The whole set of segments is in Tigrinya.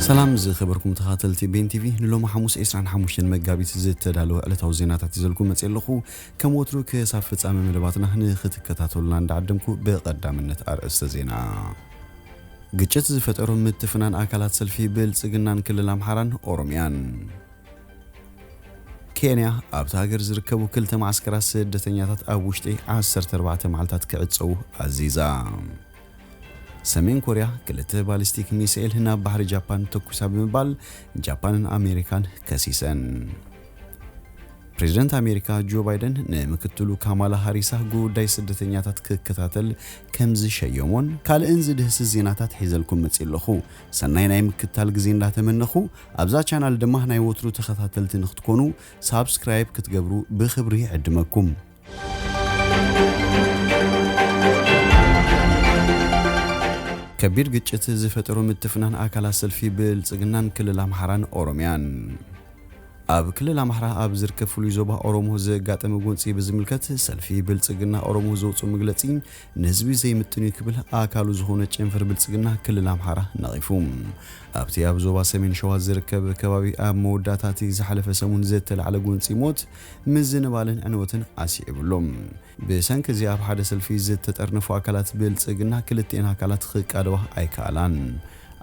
سلام زي خبركم تخاتلتي بين تي في نلوم حموس إسران حموشين مجابيت زيت تدالو على توزينات تزلكم متسلخو كم وتروك صافت أمام ملباتنا هنخت كتاتولنا عندكم بقدام النت أرأس زينا قجت زفترهم متفنان أكلات سلفي بالسجنان كل الأمحران أوروميان كينيا أبتاجر زركبوا كل معسكرات سدتنيات أوشتي 14 معلتات كعدسو عزيزة سمين كوريا كلت باليستيك ميسيل هنا بحر جابان تكوسا بمبال جابان أمريكان كسيسن بريزيدنت أمريكا جو بايدن نمكتلو كامالا هاريسا جو داي سدتنياتات ككتاتل كمز شيومون كال انزد هس الزيناتات حيزلكم متسيلخو سناي ناي مكتال غزين لا تمنخو ابزا چانال دمه ناي وترو تخاتلت نختكونو سابسكرايب كتغبرو بخبري عدمكم كبير قجت زفترو متفنان أكلا سلفي بالسجنان كل الأمحران أوروميان أب كل الأمحران أب زرك فلوزوبا أورومو زقات مجونسي بزملكت سلفي بالسجنا أورومو زوجو مجلسين نسبي زي متني كبل أكلو زهونة جنفر بالسجنا كل الأمحران نظيفهم أبتي أب زوبا سمين شوا زرك بكبابي أب موداتاتي زحلف سمون زيت على جونسي موت مزن بالن عنوتن عسي بلوم بسانك زي أب حدا سلفي زيت تترنفو أكلات بالسجنا كلتين أكلات خيك أدوه أيكالان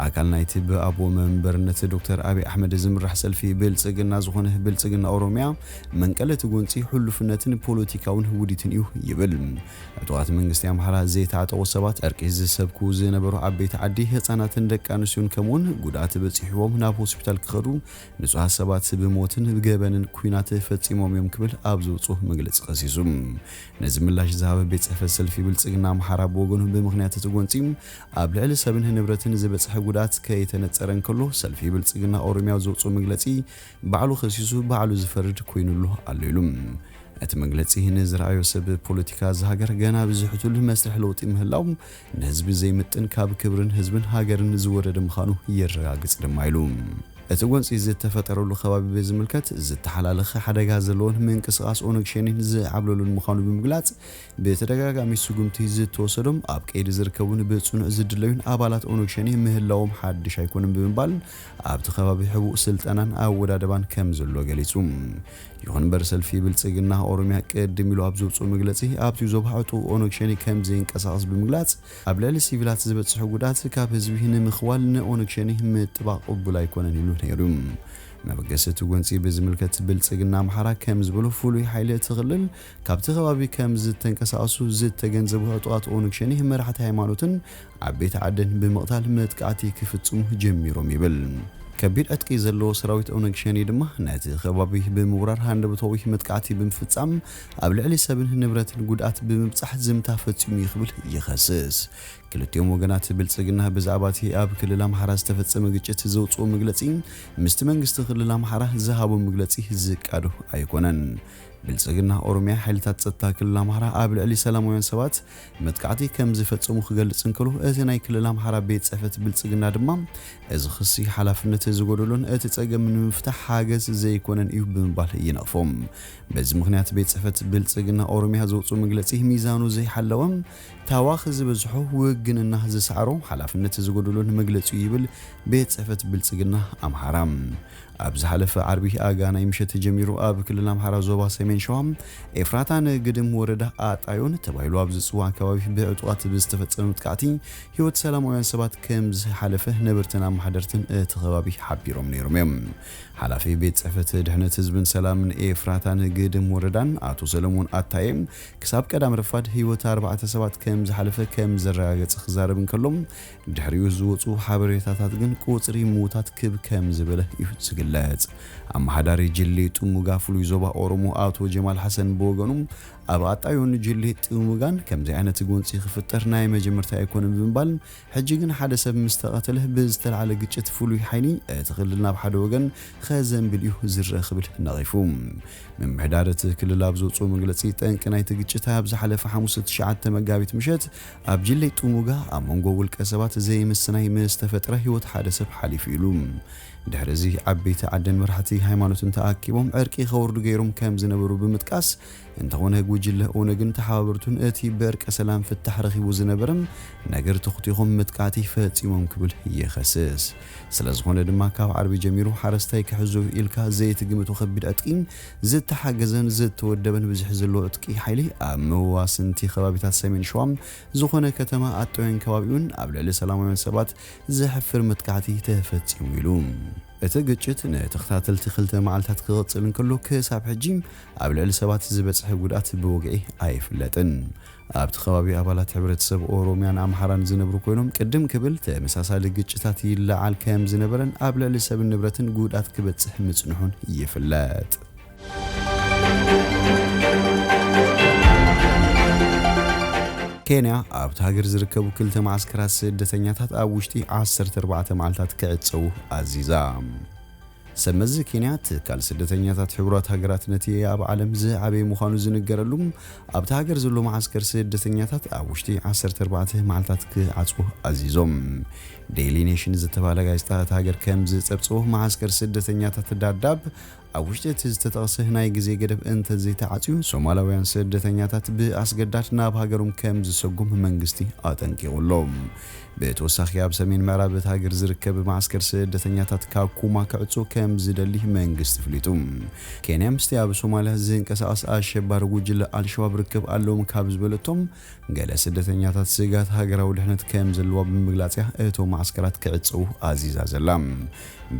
أكلنا يتب أبو منبرنة دكتور أبي أحمد زمرح سلفي بالسجنا زخونه بالسجنا أوروميا من كلت جونسي حلفنة بوليتيكاون هوديتن يو يبل أتوقعت من قستيام حلا زيت عطو السبات أركيز السبكو زين برو عبيت عدي هتصانات دك أنسيون كمون قدات بتصحيوهم نابو سبيتال كخرو نسوها السبات بموتن بجبن كوينات فتيموم يوم قبل أبزو صوه مجلس قسيسوم نزم الله ذهب بيت سلفي بالسجنا محارب وجنه بمغنيات تجونسيم قبل على سبنه نبرتن زبت قدات كي تنتصرن كله سلفي بالسجنا أوروميا زوجو مجلسي بعلو خسيسو بعلو زفرد كوين له عليلهم أتمجلسي هنزر أيو سب بوليتيكا زهجر جنا بزحتو المسرح لوتي مهلاهم نهزب زي متن كاب كبرن هزبن هاجر نزور دمخانو يرجع قصر مايلوم أتوقنس إذا تفتروا الخواب بزملكت إذا تحلالخ حدا جازلون من قصاص أونك شينين زي عبلوا المخانو بمجلات بترجع عم يسوقمتي زي توصلهم أبكي زركون بتصون زدلون أبالات أونك شينين مهلاهم حد شيكون بمبال أبت خواب حبوق سلطنان أو ودابان كم زلوا جلسوم يخون برسل في بالسجنة أوروميا كدم له أبزوب صو مجلسه أبتي زوبحته أونك شيني كم زين قصاص بمجلات قبل السيفيلات زبط حقودات كاب هزبهن مخوال أونك شيني متبع قبلا يكونن نيروم ما بقسته جونسي بزملكت بالسجنا محرا كم زبلو فولي حيلة تغلل كابت خوابي كم زد تنكساسو زد تجنزبو عطوات أونك شيني مرحة هيمانوتن عبيت عدن بمقتال متقعتي كفتسوم جميروم يبل كبير أتكي زلو سراويت أونك شيني دمه ناتي خبابي بمورار هاند بطويه متقعتي بمفتسام قبل علي سبن نبرة الجودات بمبصح زمتا فتسوم يخبل يخسس كلتيوم وجنات بالسجنها بزعباتي أب كل الأمحرة استفتسم جتة زوج ومجلسين مستمن استغل الأمحرة ذهبوا مجلسي زكادو أيقونن بالسجنها أوروميا حيلتات ستاكل الأمحرة قبل علي سلاموين سوات متقعتي كم زفتسم خجلسن كله أثناء كل الأمحرة بيت سفت بالسجنها دمام إذا خصي حلفنة زجولون أتتجمع من مفتاح حاجز زي يكونن إيوب بمبال ينقفهم بز مغنيات بيت سفت بالسجنها أوروميا زوج ومجلسيه ميزانو زي حلوهم تواخذ بزحو وجن النهز سعره حلفنة زجولون مجلس يبل بيت سفت بالسجنها أم حرام أبز حلف عربي أجانا يمشي تجميرو أب كل الأمحرة زوبا سمين شوام إفراتان قدم ورده آتايون تبايلو أبز سوا كواوي بعطوات بستفت متقعتين هيوت سلام وينسبات كمز حلفه نبرتنا محضرتن تخبابي حبيروم نيروميم حلفي بيت سفت دهنة زبن سلام من إفراتان قدم وردان آتو سلمون آتايم كساب كدام رفاد هيوت 4 سبات كمز حلفه كمز الرقاقة خزار بن كلهم دحريو زوتو حبريتاتات جن كوتري موتات كب كمز بله يفتسقل أما حداري جليت ومقافلو يزوبا أورومو آتو جمال حسن بوغنوم أبعت أيون جليت ومقان كم زي أنا تقول سيخ فتر ناي مجمرتا يكون بمبال حجيقن حدا سب مستقاتله بزتل على قجت فولو حيني تغللنا بحد وغن خازن باليوه زر خبل نغيفوم من محدارة كل لابزو صو مقلسي تنكناي تقجتها بزحلف حموسة شعات مقابيت مشت أب جليت ومقا أمونغو والكسبات زي مسناي مستفتره هيوت حدا سب حالي فيلوم دحرزي عبيت عدن مرحتي هايمانوتن تأكيبهم عرقي خورد غيرهم كام زنبرو بمتقاس እንተኾነ ጉጅለ ኦነግን ተሓባበርቱን እቲ በርቀ ሰላም ፍታሕ ረኺቡ ዝነበረም ነገር ተኽቲኾም ምጥቃዕቲ ፈጺሞም ክብል ይኸስስ ስለዝኾነ ድማ ካብ ዓርቢ ጀሚሩ ሓረስታይ ክሕዞ ኢልካ ዘይትግምቱ ከቢድ ዕጥቂን ዝተሓገዘን ዝተወደበን ብዙሕ ዘለዎ ዕጥቂ ሓይሊ ኣብ መዋስንቲ ከባቢታት ሰሜን ሸዋም ዝኾነ ከተማ ኣጠወን ከባቢውን ኣብ ልዕሊ ሰላማውያን ሰባት ዘሕፍር ምጥቃዕቲ ተፈጺሙ ኢሉ እቲ ግጭት ንተኸታተልቲ 2 መዓልታት ክቕጽል እንከሎ ክሳብ ሕጂ ኣብ ልዕሊ ሰባት ዝበጽሐ ጉድኣት ብወግዒ ኣይፍለጥን ኣብቲ ከባቢ ኣባላት ሕብረተሰብ ኦሮሚያን ኣምሓራን ዝነብሩ ኮይኖም ቅድም ክብል ተመሳሳሊ ግጭታት ይለዓል ከም ዝነበረን ኣብ ልዕሊ ሰብ ንብረትን ጉድኣት ክበጽሕ ምጽንሑን ይፍለጥ ኬንያ ኣብ ሃገር ዝርከቡ 2 ማዕስከራት ስደተኛታት ኣብ ውሽጢ 14 መዓልታት ክዕጸው ኣዚዛ ሰመዝ ኬንያ ትካል ስደተኛታት ሕብራት ሃገራት ነቲ ኣብ ዓለም ዝዓበየ ምዃኑ ዝንገረሉም ኣብቲ ሃገር ዘሎ ማዕስከር ስደተኛታት ኣብ ውሽጢ 14 መዓልታት ክዓጽው ኣዚዞም ዴይሊ ኔሽን ዝተባሃለ ጋዜጣ እቲ ሃገር ከም ዝጸብጽዎ ማዕስከር ስደተኛታት ዳዳብ ኣብ ውሽጢ ዝተጠቕሰ ናይ ግዜ ገደብ እንተዘይተዓጽዩ ሶማላውያን ስደተኛታት ብኣስገዳድ ናብ ሃገሮም ከም ዝሰጉም መንግስቲ ኣጠንቂቑሎም በተወሳኺ ኣብ ሰሜን ምዕራብ እቲ ሃገር ዝርከብ ማዕስከር ስደተኛታት ካብ ኩማ ክዕጾ ከም ዝደሊ መንግስቲ ፍሊጡ ኬንያ ምስቲ ኣብ ሶማልያ ዝንቀሳቐስ ኣሸባሪ ጉጅለ ኣልሸባብ ርክብ ኣለዎም ካብ ዝበለቶም ገለ ስደተኛታት ስጋት ሃገራዊ ድሕነት ከም ዘለዋ ብምግላጽያ እቶም ማዕስከራት ክዕጸው ኣዚዛ ዘላ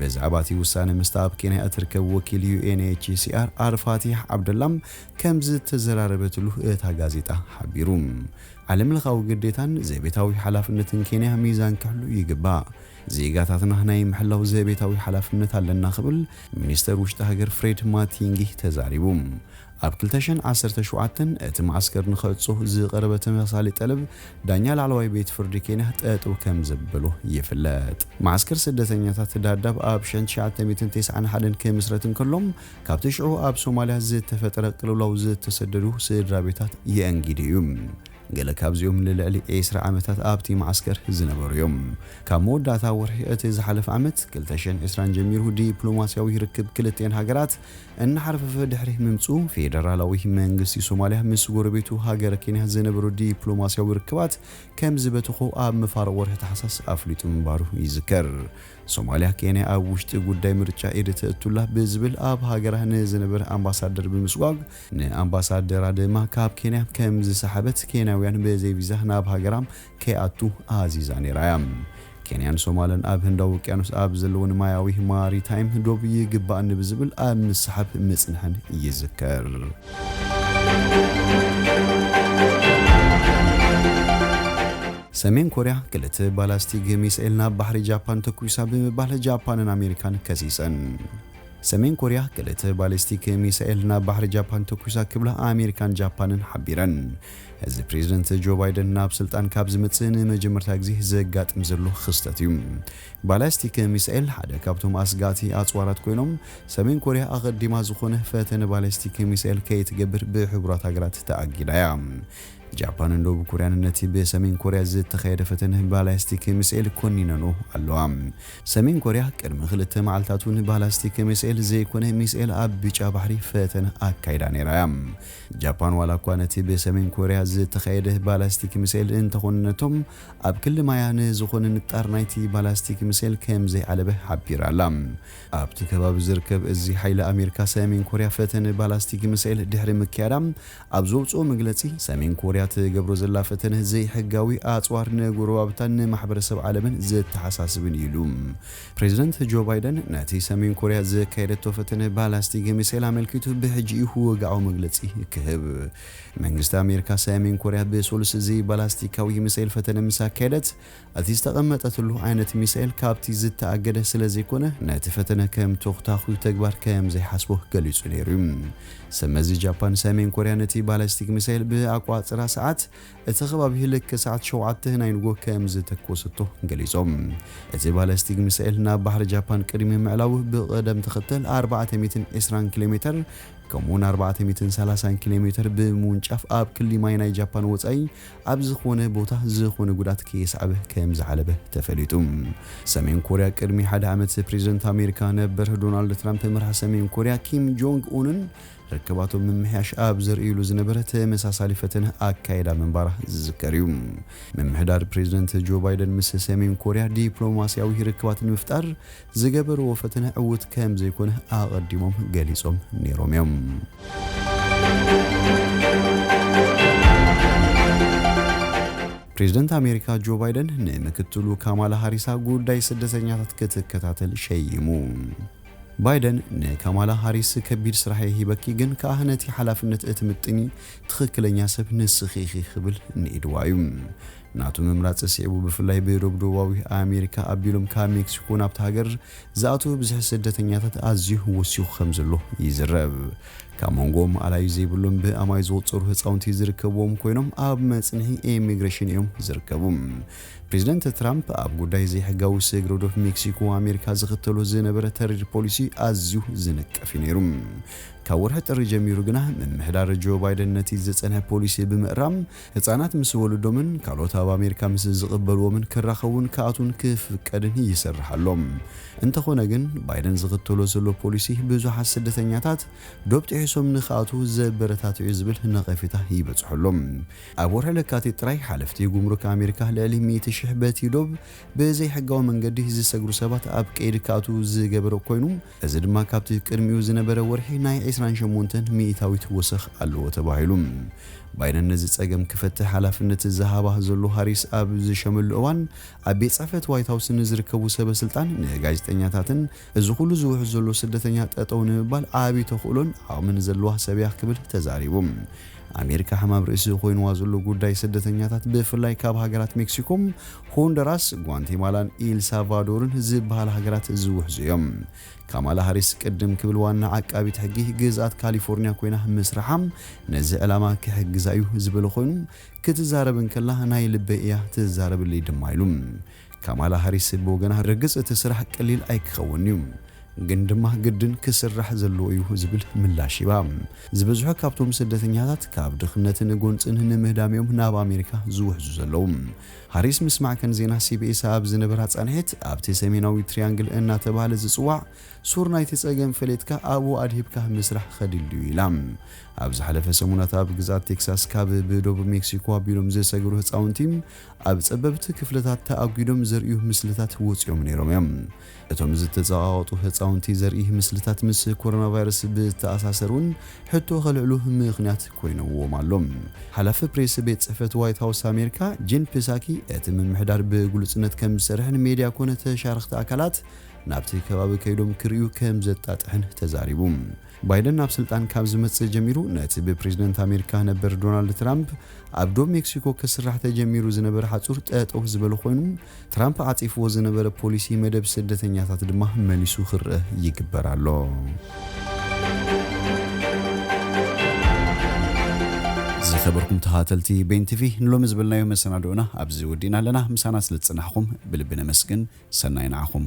ብዛዕባ እቲ ውሳነ ምስቲ ኣብ ኬንያ እትርከብ ወኪል UNHCR ኣርፋቲሕ ዓብደላም ከም ዝተዘራረበትሉ እታ ጋዜጣ ሓቢሩ ዓለም ለኻዊ ግዴታን ዘቤታዊ ሓላፍነትን ኬንያ ሚዛን ክሕሉ ይግባእ ዜጋታትና ናይ ምሕላው ዘቤታዊ ሓላፍነት ኣለና ክብል ሚኒስተር ውሽጢ ሃገር ፍሬድ ማቲንጊ ተዛሪቡ ኣብ 2017 እቲ ማዕስከር ንኽዕጾ ዝቐረበ ተመሳሳሊ ጠለብ ዳኛ ላዕለዋይ ቤት ፍርዲ ኬንያ ጠጠው ከም ዘበሎ ይፍለጥ ማዕስከር ስደተኛታት ዳዳብ ኣብ 1991 ክምስረት እንከሎም ካብቲ ሽዑ ኣብ ሶማልያ ዝተፈጠረ ቅልውላው ዝተሰደዱ ስድራቤታት የእንግዲዩ ገለ ካብዚኦም ልዕሊ 10 ዓመታት ኣብቲ ማዕስከር ዝነበሩ እዮም ካብ መወዳእታ ወርሒ እቲ ዝሓለፈ ዓመት 2020 ጀሚሩ ዲፕሎማስያዊ ርክብ ክልቴን ሃገራት እናሓረፈ ድሕሪ ምምጹ ፌደራላዊ መንግስቲ ሶማልያ ምስ ጎረቤቱ ሃገር ኬንያ ዝነበሩ ዲፕሎማስያዊ ርክባት ከም ዝበትኹ ኣብ መፋረቕ ወርሒ ታሕሳስ ኣፍሊጡ ምንባሩ ይዝከር ሶማልያ ኬንያ ኣብ ውሽጢ ጉዳይ ምርጫ ኤድተእቱላ ብዝብል ኣብ ሃገራ ንዝነበረ ኣምባሳደር ብምስጓግ ንኣምባሳደራ ድማ ካብ ኬንያ ከም ዝሰሓበት ኬንያውያን በዘይ ቪዛ ናብ ሃገራም ከይኣቱ ኣዚዛ ነይራያ ኬንያን ሶማልን ኣብ ህንዳዊ ውቅያኖስ ኣብ ዘለውን ማያዊ ማሪታይም ዶብ ይግባእን ብዝብል ኣብ ምስሓብ ምጽንሐን ይዝከር ሰሜን ኮሪያ ክልተ ባላስቲክ ሚሳኤል ናብ ባሕሪ ጃፓን ተኩሳ ብምባል ጃፓንን ኣሜሪካን ከሲሰን ሰሜን ኮሪያ ክልተ ባላስቲክ ሚሳኤል ናብ ባሕሪ ጃፓን ተኩሳ ክብላ ኣሜሪካን ጃፓንን ሓቢረን እዚ ፕሬዝደንት ጆ ባይደን ናብ ስልጣን ካብ ዝመጽእ ንመጀመርታ ግዜ ዘጋጥም ዘሎ ክስተት እዩ ባላስቲክ ሚሳኤል ሓደ ካብቶም ኣስጋቲ ኣጽዋራት ኮይኖም ሰሜን ኮሪያ ኣቐዲማ ዝኾነ ፈተነ ባላስቲክ ሚሳኤል ከይትገብር ብሕቡራት ሃገራት ተኣጊዳያ ጃፓን እንደው ኮሪያን ነቲ በሰሜን ኮሪያ ዝተኻየደ ፈተነ ባላስቲክ ሚሳኤል ኮኒነኖ ኣለዋ ሰሜን ኮሪያ ቅድሚ 2 መዓልታቱን ባላስቲክ ሚሳኤል ዘይኮነ ሚሳኤል ኣብ ቢጫ ባሕሪ ፈተነ ኣካይዳ ነይራያ ጃፓን ዋላ እኳ ነቲ በሰሜን ኮሪያ ዝተኻየደ ባላስቲክ ሚሳኤል እንተኾነቶም ኣብ ክልል ማያን ዝኾነ ንጣር ናይቲ ባላስቲክ ሚሳኤል ከም ዘይዓለበ ሓቢራላ ኣብቲ ከባቢ ዝርከብ እዚ ሓይሊ ኣሜሪካ ሰሜን ኮሪያ ፈተነ ባላስቲክ ሚሳኤል ድሕሪ ምክያዳም ኣብ ዘውጽኦ መግለጺ ሰሜን ኮሪያ ትገብሮ ዘላ ፈተነ ዘይሕጋዊ ኣጽዋር ንጎረባብታን ንማሕበረሰብ ዓለምን ዝተሓሳስብን ኢሉ ፕሬዝደንት ጆ ባይደን ነቲ ሰሜን ኮሪያ ዘካየደቶ ፈተነ ባላስቲክ ሚሳኤል ኣመልኪቱ ብሕጂ ወግዓዊ መግለጺ ክህብ መንግስቲ ኣሜሪካ ሰሜን ኮሪያ በሶሉስ እዚ ባላስቲካዊ ሚሳኤል ፈተነ ምሳካየደት እቲ ዝተቐመጠትሉ ዓይነት ሚሳኤል ካብቲ ዝተኣገደ ስለዘይኮነ ነቲ ፈተነ ከም ተኽታኺ ተግባር ከም ዘይሓስቦ ገሊጹ ነይሩ ሰመዚ ጃፓን ሰሜን ኮሪያ ነቲ ባላስቲክ ሚሳኤል ብኣቋጽራ ሰዓት እቲ ከባቢ ልክ ሰዓት 7 ናይንጎ ከም ዝተኮሰቶ ገሊጾም እቲ ባላስቲክ ሚሳኤል ናብ ባሕሪ ጃፓን ቅድሚ ምዕላው ብቐደም ተኸተል 420 ኪሎሜትር كمون 430 كيلومتر بمنشاف اب كل مايناي جابان وصاي اب زخونه بوتا زخونه غدات كيسعبه كم زعلبه تفليتم سمين كوريا قدمي حد عمت بريزيدنت امريكا نبر دونالد ترامب مرح سمين كوريا كيم جونغ اونن ርክባቶም ምምሕያሽ ኣብ ዘርእይሉ ዝነበረ ተመሳሳሊ ፈተነ ኣካይዳ መንባራ ዝዝከር እዩ ምምሕዳር ፕሬዝደንት ጆ ባይደን ምስ ሰሜን ኮርያ ዲፕሎማሲያዊ ርክባት ንምፍጣር ዝገበርዎ ፈተነ ዕውት ከም ዘይኮነ ኣቐዲሞም ገሊጾም ነይሮም እዮም ፕሬዝደንት አሜሪካ ጆ ባይደን ንምክትሉ ካማላ ሃሪስ ጉዳይ ስደተኛታት ክትከታተል ሸይሙ ባይደን ንካማላ ሃሪስ ከቢድ ስራሕ ይሂበኪ ግን ከአህነቲ ሓላፍነት እትምጥኒ ትኽክለኛ ሰብ ንስኺኺ ክብል ንኢድዋዩ ናቱ መምራጽ ሲዕቡ ብፍላይ በደቡባዊ አሜሪካ አቢሎም ካብ ሜክሲኮ ናብታ ሃገር ዛቱ ብዙሕ ስደተኛታት ኣዝዩ ወሲኹ ከምዘሎ ይዝረብ ካሞንጎም አላይ ዘይብሎም በአማይ ዝወጽሩ ህፃውንቲ ዝርከብዎም ኮይኖም ኣብ መጽንሒ ኢሚግሬሽን እዮም ዝርከቡም ፕሬዝደንት ትራምፕ ኣብ ጉዳይ ዘይሕጋዊ ስግሮዶ ሜክሲኮ አሜሪካ ዝኽተሎ ዝነበረ ተሪር ፖሊሲ ኣዝዩ ዝነቀፍ ነይሩ ካብ ወርሒ ጥሪ ጀሚሩ ግና ምምሕዳር ጆ ባይደን ነቲ ዝጸንሐ ፖሊሲ ብምእራም ህፃናት ምስ ወለዶምን ካልኦት ኣብ አሜሪካ ምስ ዝቕበልዎምን ክራኸቡን ከኣቱን ክፍቀድን ይሰርሓሎም እንተኾነ ግን ባይደን ዝኽተሎ ዘሎ ፖሊሲ ብዙሓት ስደተኛታት ዶብ ጥሒሶም ንኻቱ ዘበረታትዑ ዝብል ነቐፌታ ይበጽሐሎም ኣብ ወርሒ ለካቲት ጥራይ ሓለፍቲ ጉምሩክ አሜሪካ ልዕሊ 100,000 በቲ ዶብ ብዘይሕጋዊ መንገዲ ዝሰግሩ ሰባት ኣብ ቀይዲ ካቱ ዝገበረ ኮይኑ እዚ ድማ ካብቲ ቅድሚኡ ዝነበረ ወርሒ ናይ 28 ሚእታዊት ወሰኽ ኣለዎ ተባሂሉ ባይደን ነዚ ጸገም ክፈትሕ ሓላፍነት ዝሃባ ዘሎ ሃሪስ ኣብ ዝሸመሉ እዋን ኣብ ቤት ጽሕፈት ዋይት ሃውስ ንዝርከቡ ሰበስልጣን ንጋዜጠኛታትን እዚ ኩሉ ዝውሕዝ ዘሎ ስደተኛ ጠጠው ንምባል ዓቢ ተኽእሎን ዓቕምን ዘለዋ ሰብያ ክብል ተዛሪቦም አሜሪካ ሕማም ርእሲ ኮይንዋ ዘሎ ጉዳይ ስደተኛታት ብፍላይ ካብ ሃገራት ሜክሲኮም ሆንዱራስ ጓንቴማላን ኤል ሳልቫዶርን ዝበሃል ሃገራት ዝውሕዙ እዮም ካማላ ሃሪስ ቅድም ክብል ዋና ዓቃቢት ሕጊ ግዛት ካሊፎርኒያ ኮይና ምስራሓም ነዚ ዕላማ ክሕግዛዩ ዝብል ኮይኑ ክትዛረብን ከላ ናይ ልበእያ ትዛረብልይ ድማ ኢሉ ካማላ ሃሪስ ብወገና ርግጽ እቲ ስራሕ ቀሊል ኣይክኸውን እዩ ግን ድማ ግድን ክስራሕ ዘሎ እዩ ዝብል ምላሽ ይባ ዝበዝሑ ካብቶም ስደተኛታት ካብ ድኽነትን ጎንጽን ንምህዳሚዮም ናብ አሜሪካ ዝውሕዙ ዘለዉ ሃሪስ ምስማዕ ከን ዜና ሲቢኤስ ኣብ ዝነበራ ጻንሒት ኣብቲ ሰሜናዊ ትሪያንግል እናተባሃለ ዝጽዋዕ ሱር ናይቲ ጸገም ፈሌትካ ኣብኡ ኣድሂብካ ምስራሕ ኸድልዩ ኢላ ኣብ ዝሓለፈ ሰሙናት ኣብ ግዛት ቴክሳስ ካብ ብደቡብ ሜክሲኮ ኣቢሎም ዝሰግሩ ህፃውንቲ ኣብ ጸበብቲ ክፍለታት ተኣጊዶም ዘርእዩ ምስልታት ወጽዮም ነይሮም እዮም እቶም ዝተጻዋወጡ ህፃውንቲ ዘርኢ ምስልታት ምስ ኮሮና ቫይረስ ብተኣሳሰሩን ሕቶ ኸልዕሉ ምኽንያት ኮይነዎም ኣሎም ሓላፊ ፕሬስ ቤት ጽሕፈት ዋይት ሃውስ አሜሪካ ጂን ፒሳኪ እቲ ምምሕዳር ብግሉጽነት ከም ዝሰርሕን ሜድያ ኮነ ተሻርኽቲ ኣካላት ናብቲ ከባቢ ከይዶም ክርእዩ ከም ዘጣጥሕን ተዛሪቡ ባይደን ናብ ስልጣን ካብ ዝመጽእ ጀሚሩ ነቲ ብፕሬዝደንት አሜሪካ ነበር ዶናልድ ትራምፕ ኣብ ዶብ ሜክሲኮ ክስራሕ ተጀሚሩ ዝነበረ ሓጹር ጠጠው ዝበለ ኮይኑ ትራምፕ ዓጺፍዎ ዝነበረ ፖሊሲ መደብ ስደተኛታት ድማ መሊሱ ክርአ ይግበር ኣሎ ዝኸበርኩም ተኸታተልቲ ቤንቲቪ ንሎሚ ዝበልናዮ መሰናዶና ኣብዚ ወዲና ኣለና ምሳና ስለ ዝጽናሕኩም ብልቢ ነመስግን ሰናይ ንዓኹም